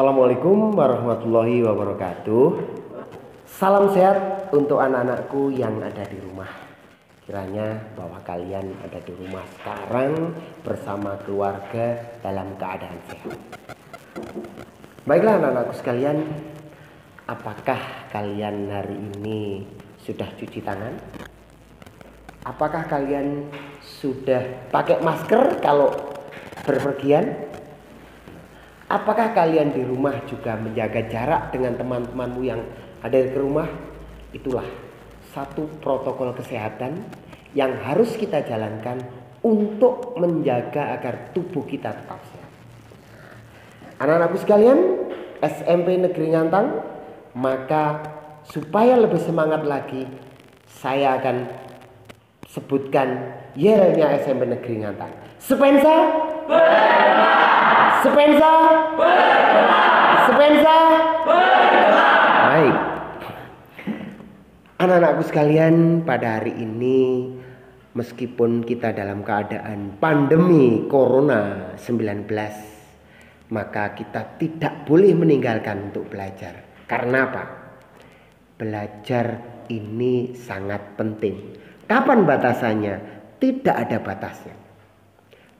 Assalamualaikum warahmatullahi wabarakatuh. Salam sehat untuk anak-anakku yang ada di rumah. Kiranya bahwa kalian ada di rumah sekarang bersama keluarga dalam keadaan sehat. Baiklah anak-anakku sekalian, apakah kalian hari ini sudah cuci tangan? Apakah kalian sudah pakai masker kalau berpergian? Apakah kalian di rumah juga menjaga jarak dengan teman-temanmu yang ada di rumah? Itulah satu protokol kesehatan yang harus kita jalankan untuk menjaga agar tubuh kita tetap sehat. Anak-anakku sekalian, SMP Negeri Ngantang, maka supaya lebih semangat lagi, saya akan sebutkan yelnya SMP Negeri Ngantang. Sepensa bergema. Sepensa bergema. Sepensa bergema. Baik. Anak-anakku sekalian, pada hari ini meskipun kita dalam keadaan pandemi Corona 19, maka kita tidak boleh meninggalkan untuk belajar. Karena apa? Belajar ini sangat penting. Kapan batasannya? Tidak ada batasnya.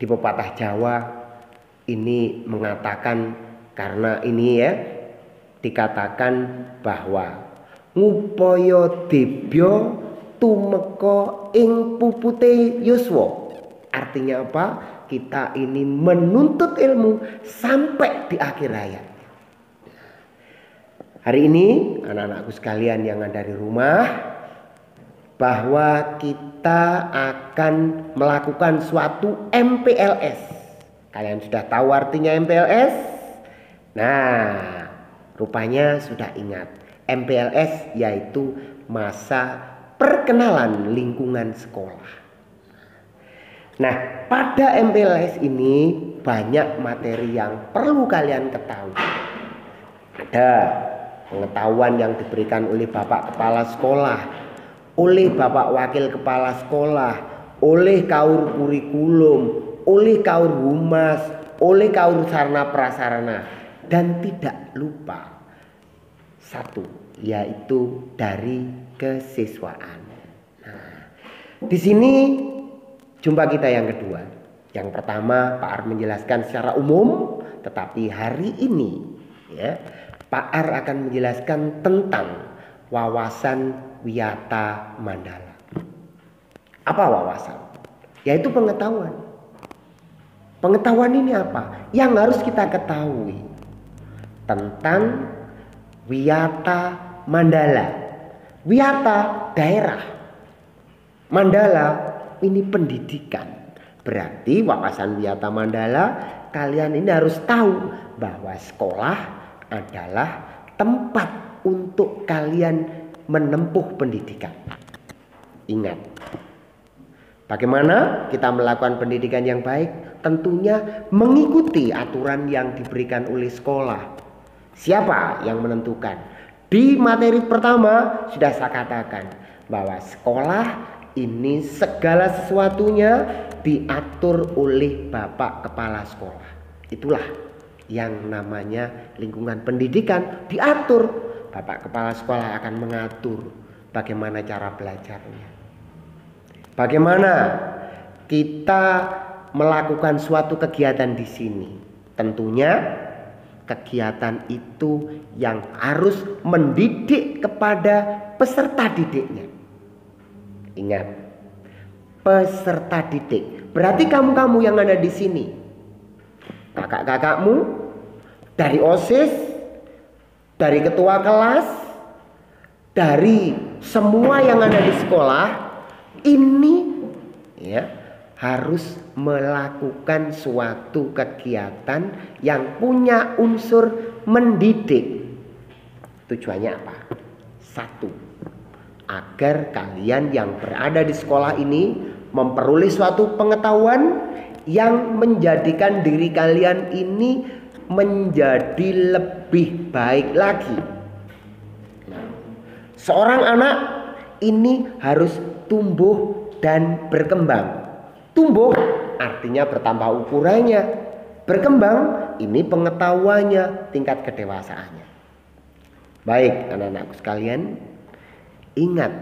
Di pepatah Jawa ini mengatakan, karena ini ya dikatakan bahwa ngupaya dibya tumeka ing pupute yuswa. Artinya apa? Kita ini menuntut ilmu sampai di akhir hayat. Hari ini anak-anakku sekalian yang ada di rumah, bahwa kita akan melakukan suatu MPLS. Kalian sudah tahu artinya MPLS? Nah, rupanya sudah ingat. MPLS yaitu masa perkenalan lingkungan sekolah. Nah, pada MPLS ini banyak materi yang perlu kalian ketahui. Ada pengetahuan yang diberikan oleh Bapak Kepala Sekolah, oleh Bapak Wakil Kepala Sekolah, oleh Kaur Kurikulum, oleh Kaur Humas, oleh Kaur Sarana Prasarana, dan tidak lupa satu, yaitu dari kesiswaan. Nah, di sini jumpa kita yang kedua. Yang pertama Pak Ar menjelaskan secara umum, tetapi hari ini ya Pak Ar akan menjelaskan tentang wawasan wiyata mandala. Apa wawasan? Yaitu pengetahuan. Pengetahuan ini apa? Yang harus kita ketahui tentang wiyata mandala. Wiyata daerah, mandala ini pendidikan. Berarti wawasan wiyata mandala, kalian ini harus tahu bahwa sekolah adalah tempat untuk kalian menempuh pendidikan. Ingat, bagaimana kita melakukan pendidikan yang baik? Tentunya mengikuti aturan yang diberikan oleh sekolah. Siapa yang menentukan? Di materi pertama sudah saya katakan bahwa sekolah ini segala sesuatunya diatur oleh Bapak Kepala Sekolah. Itulah yang namanya lingkungan pendidikan, diatur. Bapak Kepala Sekolah akan mengatur bagaimana cara belajarnya. Bagaimana kita melakukan suatu kegiatan di sini. Tentunya kegiatan itu yang harus mendidik kepada peserta didiknya. Ingat, peserta didik. Berarti kamu-kamu yang ada di sini, kakak-kakakmu, dari OSIS, dari ketua kelas, dari semua yang ada di sekolah, ini ya harus melakukan suatu kegiatan yang punya unsur mendidik. Tujuannya apa? Satu, agar kalian yang berada di sekolah ini memperoleh suatu pengetahuan yang menjadikan diri kalian ini menjadi lebih baik lagi. Nah, seorang anak ini harus tumbuh dan berkembang. Tumbuh artinya bertambah ukurannya. Berkembang ini pengetahuannya, tingkat kedewasaannya. Baik anak-anakku sekalian, ingat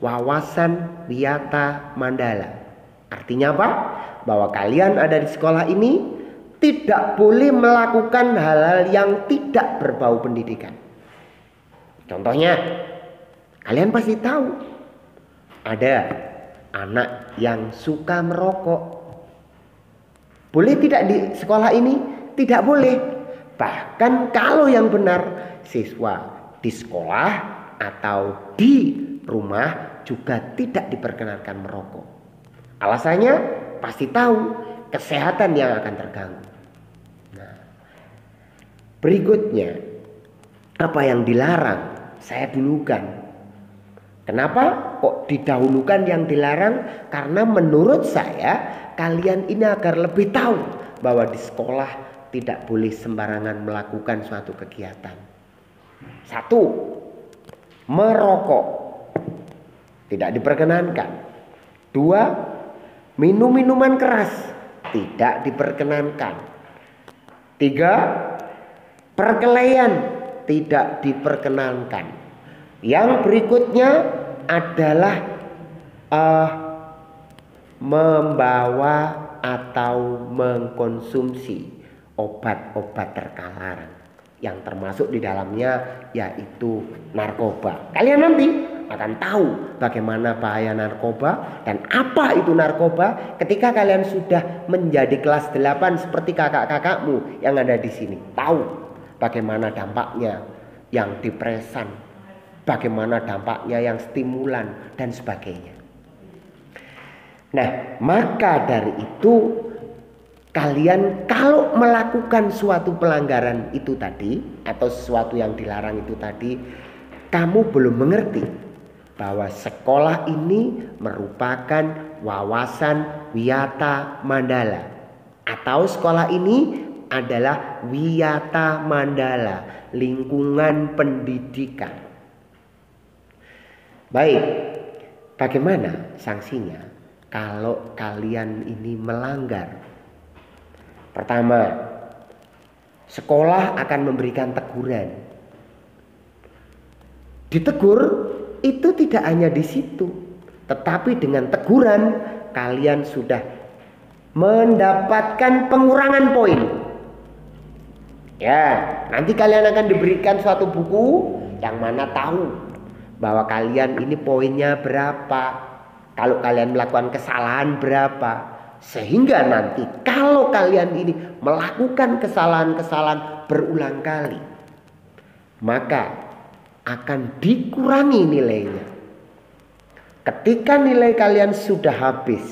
wawasan wiyata mandala. Artinya apa? Bahwa kalian ada di sekolah ini tidak boleh melakukan hal-hal yang tidak berbau pendidikan. Contohnya, kalian pasti tahu ada anak yang suka merokok. Boleh tidak di sekolah ini? Tidak boleh. Bahkan kalau yang benar, siswa di sekolah atau di rumah juga tidak diperkenankan merokok. Alasannya pasti tahu, kesehatan yang akan terganggu. Nah, berikutnya, apa yang dilarang saya dulukan. Kenapa kok didahulukan yang dilarang? Karena menurut saya kalian ini agar lebih tahu bahwa di sekolah tidak boleh sembarangan melakukan suatu kegiatan. 1. Merokok tidak diperkenankan. 2. Minum minuman keras tidak diperkenankan. 3. Perkelahian tidak diperkenankan. Yang berikutnya adalah membawa atau mengkonsumsi obat-obat terlarang, yang termasuk di dalamnya yaitu narkoba. Kalian nanti akan tahu bagaimana bahaya narkoba dan apa itu narkoba ketika kalian sudah menjadi kelas 8 seperti kakak-kakakmu yang ada di sini. Tahu bagaimana dampaknya yang depresan, bagaimana dampaknya yang stimulan dan sebagainya. Nah, maka dari itu kalian kalau melakukan suatu pelanggaran itu tadi atau sesuatu yang dilarang itu tadi, kamu belum mengerti bahwa sekolah ini merupakan wawasan wiyata mandala, atau sekolah ini adalah wiyata mandala, lingkungan pendidikan. Baik, bagaimana sanksinya kalau kalian ini melanggar? Pertama, sekolah akan memberikan teguran. Ditegur itu tidak hanya di situ, tetapi dengan teguran kalian sudah mendapatkan pengurangan poin. Ya, nanti kalian akan diberikan suatu buku yang mana tahu bahwa kalian ini poinnya berapa, kalau kalian melakukan kesalahan berapa. Sehingga nanti kalau kalian ini melakukan kesalahan-kesalahan berulang kali, maka akan dikurangi nilainya. Ketika nilai kalian sudah habis,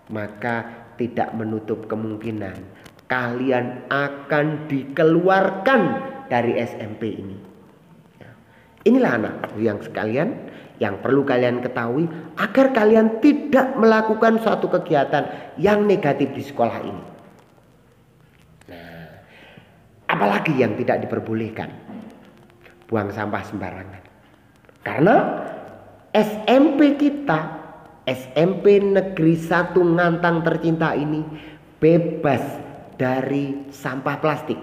maka tidak menutup kemungkinan kalian akan dikeluarkan dari SMP ini. Inilah anak yang sekalian yang perlu kalian ketahui agar kalian tidak melakukan suatu kegiatan yang negatif di sekolah ini. Nah, apalagi yang tidak diperbolehkan? Buang sampah sembarangan. Karena SMP kita, SMP Negeri 1 Ngantang tercinta ini bebas dari sampah plastik.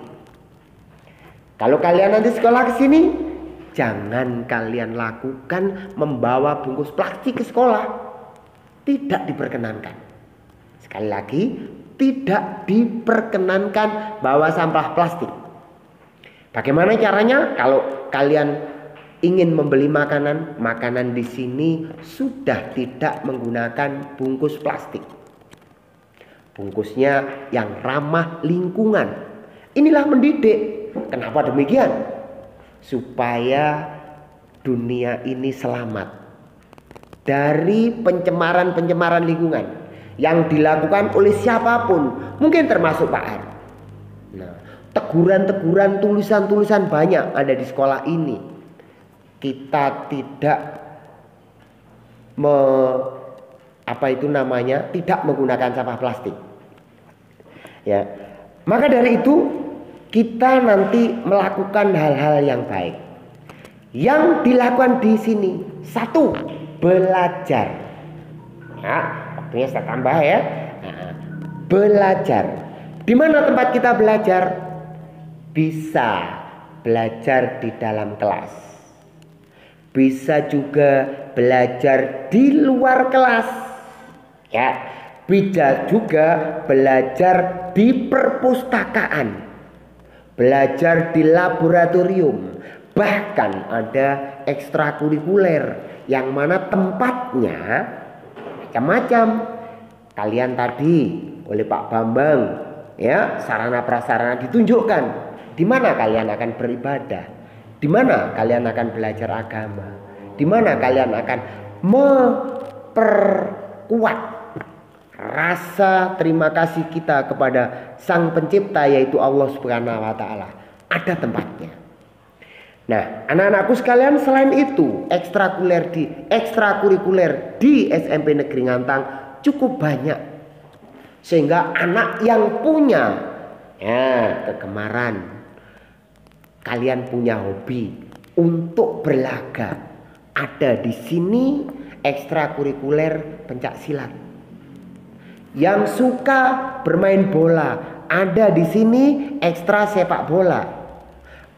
Kalau kalian nanti sekolah ke sini, jangan kalian lakukan membawa bungkus plastik ke sekolah. Tidak diperkenankan. Sekali lagi, tidak diperkenankan bawa sampah plastik. Bagaimana caranya? Kalau kalian ingin membeli makanan di sini sudah tidak menggunakan bungkus plastik. Bungkusnya yang ramah lingkungan. Inilah mendidik. Kenapa demikian? Supaya dunia ini selamat dari pencemaran lingkungan yang dilakukan oleh siapapun, mungkin termasuk Pak R. Nah, teguran-teguran, tulisan-tulisan banyak ada di sekolah ini. Kita tidak tidak menggunakan sampah plastik. Ya, maka dari itu kita nanti melakukan hal-hal yang baik. Yang dilakukan di sini, 1, belajar. Nah, waktunya saya tambah ya. Belajar. Di mana tempat kita belajar? bisa belajar di dalam kelas, bisa juga belajar di luar kelas, ya, bisa juga belajar di perpustakaan, belajar di laboratorium, bahkan ada ekstrakurikuler yang mana tempatnya macam-macam. Kalian tadi oleh Pak Bambang, ya, sarana prasarana ditunjukkan di mana kalian akan beribadah, di mana kalian akan belajar agama, di mana kalian akan memperkuat rasa terima kasih kita kepada Sang Pencipta, yaitu Allah Subhanahu wa Ta'ala. Ada tempatnya. Nah, anak-anakku sekalian, selain itu ekstrakurikuler di SMP Negeri Ngantang cukup banyak, sehingga anak yang punya kegemaran, kalian punya hobi untuk berlaga, ada di sini ekstrakurikuler pencak silat. Yang suka bermain bola, ada di sini ekstra sepak bola,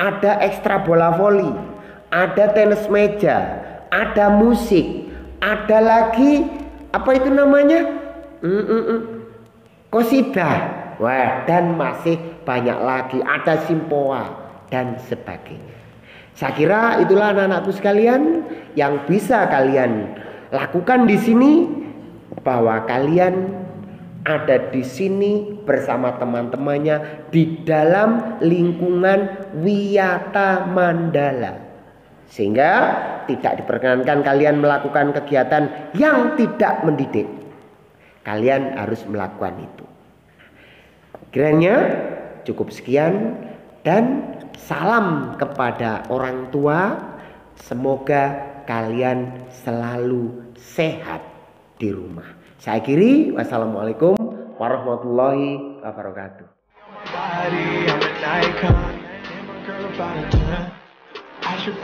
ada ekstra bola voli, ada tenis meja, ada musik, ada lagi apa itu namanya, qosidah, wah, dan masih banyak lagi, ada simpoa dan sebagainya. Saya kira itulah anak-anakku sekalian yang bisa kalian lakukan di sini, bahwa kalian ada di sini bersama teman-temannya di dalam lingkungan Wiyata Mandala, sehingga tidak diperkenankan kalian melakukan kegiatan yang tidak mendidik. Kalian harus melakukan itu. Kiranya cukup sekian, dan salam kepada orang tua. Semoga kalian selalu sehat di rumah. Saya akhiri. Wassalamualaikum warahmatullahi wabarakatuh. I should